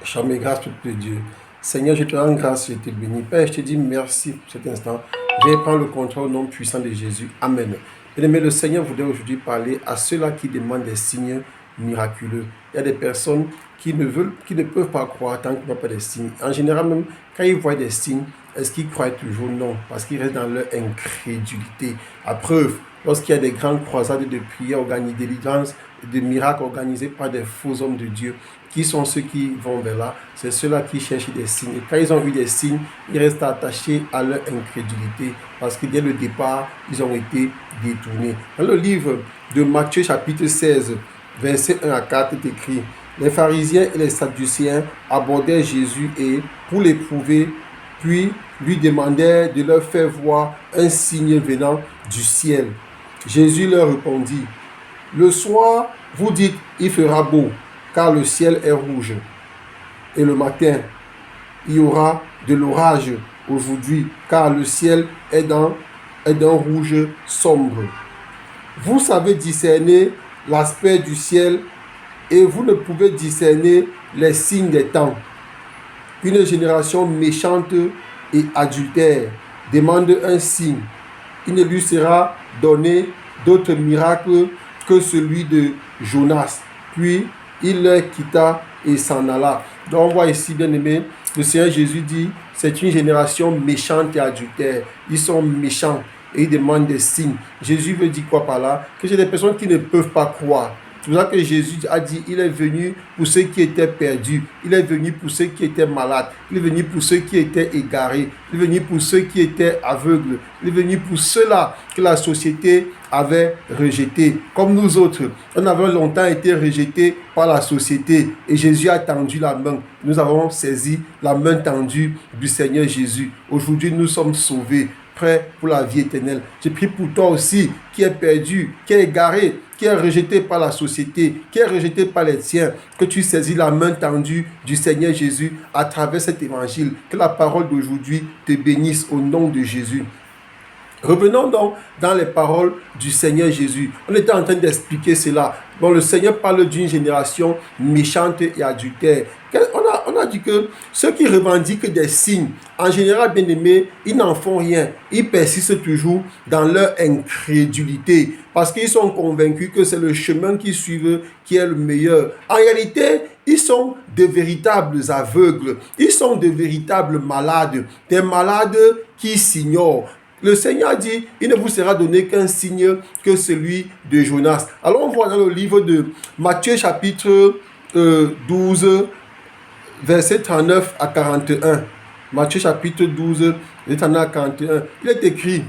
Charmé, grâce pour Dieu. Seigneur, je te rends grâce, je te bénis. Père, je te dis merci pour cet instant. Viens prendre le contrôle au nom puissant de Jésus. Amen. Bien-aimé, le Seigneur voudrait aujourd'hui parler à ceux-là qui demandent des signes miraculeux. Il y a des personnes qui ne peuvent pas croire tant qu'ils n'ont pas des signes. En général, même quand ils voient des signes, est-ce qu'ils croient toujours? Non, parce qu'ils restent dans leur incrédulité. À preuve, lorsqu'il y a des grandes croisades de prières organisées, de délivrance, de miracles organisés par des faux hommes de Dieu, qui sont ceux qui vont vers là? C'est ceux-là qui cherchent des signes. Et quand ils ont eu des signes, ils restent attachés à leur incrédulité parce que dès le départ, ils ont été détournés. Dans le livre de Matthieu chapitre 16, verset 1 à 4, est écrit: les pharisiens et les sadducéens abordèrent Jésus et, pour l'éprouver, puis lui demandèrent de leur faire voir un signe venant du ciel. Jésus leur répondit: le soir, vous dites, il fera beau, car le ciel est rouge. Et le matin, il y aura de l'orage aujourd'hui, car le ciel est d'un rouge sombre. Vous savez discerner l'aspect du ciel et vous ne pouvez discerner les signes des temps. Une génération méchante et adultère demande un signe. Il ne lui sera donné d'autre miracle que celui de Jonas. Puis il leur quitta et s'en alla. Donc on voit ici, bien aimé, le Seigneur Jésus dit, c'est une génération méchante et adultère. Ils sont méchants et ils demandent des signes. Jésus veut dire quoi par là? Que c'est des personnes qui ne peuvent pas croire. C'est pour ça que Jésus a dit, il est venu pour ceux qui étaient perdus. Il est venu pour ceux qui étaient malades. Il est venu pour ceux qui étaient égarés. Il est venu pour ceux qui étaient aveugles. Il est venu pour ceux-là que la société avait rejetés. Comme nous autres, on avait longtemps été rejetés par la société. Et Jésus a tendu la main. Nous avons saisi la main tendue du Seigneur Jésus. Aujourd'hui, nous sommes sauvés, prêts pour la vie éternelle. Je prie pour toi aussi, qui est perdu, qui est égaré, qui est rejeté par la société, qui est rejeté par les tiens, que tu saisis la main tendue du Seigneur Jésus à travers cet évangile. Que la parole d'aujourd'hui te bénisse au nom de Jésus. Revenons donc dans les paroles du Seigneur Jésus. On était en train d'expliquer cela. Bon, le Seigneur parle d'une génération méchante et adultère. On a dit que ceux qui revendiquent des signes, en général, bien aimés, ils n'en font rien. Ils persistent toujours dans leur incrédulité parce qu'ils sont convaincus que c'est le chemin qu'ils suivent qui est le meilleur. En réalité, ils sont de véritables aveugles. Ils sont de véritables malades. Des malades qui s'ignorent. Le Seigneur dit, il ne vous sera donné qu'un signe que celui de Jonas. Alors on voit dans le livre de Matthieu chapitre 12, verset 39 à 41. Matthieu chapitre 12, verset 39 à 41. Il est écrit,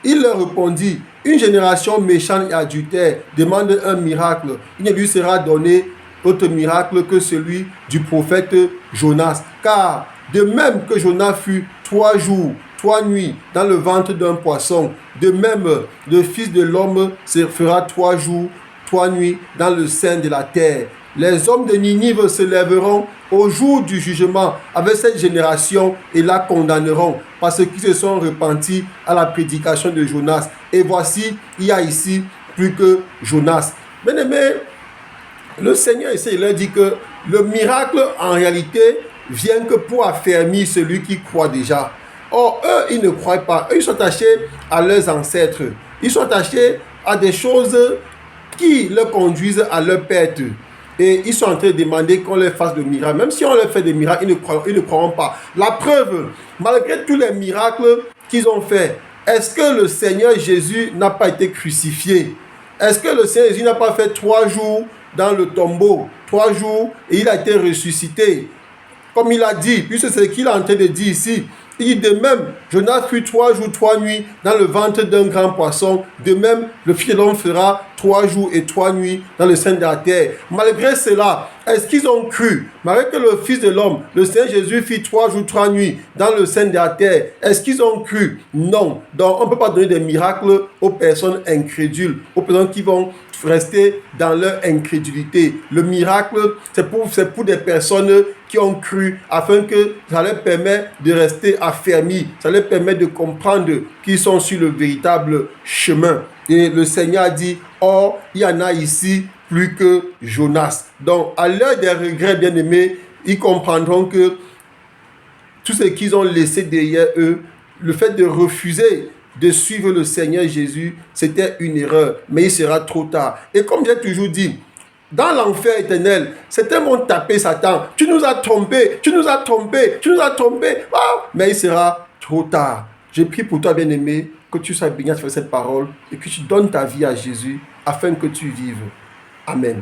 il leur répondit, une génération méchante et adultère demande un miracle. Il ne lui sera donné autre miracle que celui du prophète Jonas. Car de même que Jonas fut 3 jours, 3 nuits dans le ventre d'un poisson, de même le Fils de l'homme se fera 3 jours, 3 nuits dans le sein de la terre. Les hommes de Ninive se lèveront au jour du jugement avec cette génération et la condamneront parce qu'ils se sont repentis à la prédication de Jonas. Et voici, il y a ici plus que Jonas. Bien-aimé, le Seigneur ici, il leur dit que le miracle en réalité vient que pour affermir celui qui croit déjà. Or, eux, ils ne croient pas. Eux, ils sont attachés à leurs ancêtres. Ils sont attachés à des choses qui leur conduisent à leur perte. Et ils sont en train de demander qu'on leur fasse des miracles. Même si on leur fait des miracles, ils ne croiront pas. La preuve, malgré tous les miracles qu'ils ont faits, est-ce que le Seigneur Jésus n'a pas été crucifié? Est-ce que le Seigneur Jésus n'a pas fait 3 jours dans le tombeau? 3 jours et il a été ressuscité. Comme il a dit, puisque c'est ce qu'il est en train de dire ici. Il dit de même, Jonas fut 3 jours, 3 nuits dans le ventre d'un grand poisson. De même, le Fils de l'homme fera 3 jours et 3 nuits dans le sein de la terre. Malgré cela, est-ce qu'ils ont cru? Malgré que le Fils de l'homme, le Seigneur Jésus, fit 3 jours, 3 nuits dans le sein de la terre, est-ce qu'ils ont cru? Non. Donc, on ne peut pas donner des miracles aux personnes incrédules, aux personnes qui vont rester dans leur incrédulité. Le miracle, c'est pour des personnes qui ont cru, afin que ça leur permet de rester affermis, ça leur permet de comprendre qu'ils sont sur le véritable chemin. Et le Seigneur a dit, or, il y en a ici plus que Jonas. Donc, à l'heure des regrets, bien-aimés, ils comprendront que tout ce qu'ils ont laissé derrière eux, le fait de refuser de suivre le Seigneur Jésus, c'était une erreur, mais il sera trop tard. Et comme j'ai toujours dit, dans l'enfer éternel, certains vont taper Satan. Tu nous as trompés, tu nous as trompés, tu nous as trompés. Ah, mais il sera trop tard. Je prie pour toi, bien-aimé, que tu sois béni à travers cette parole et que tu donnes ta vie à Jésus afin que tu vives. Amen.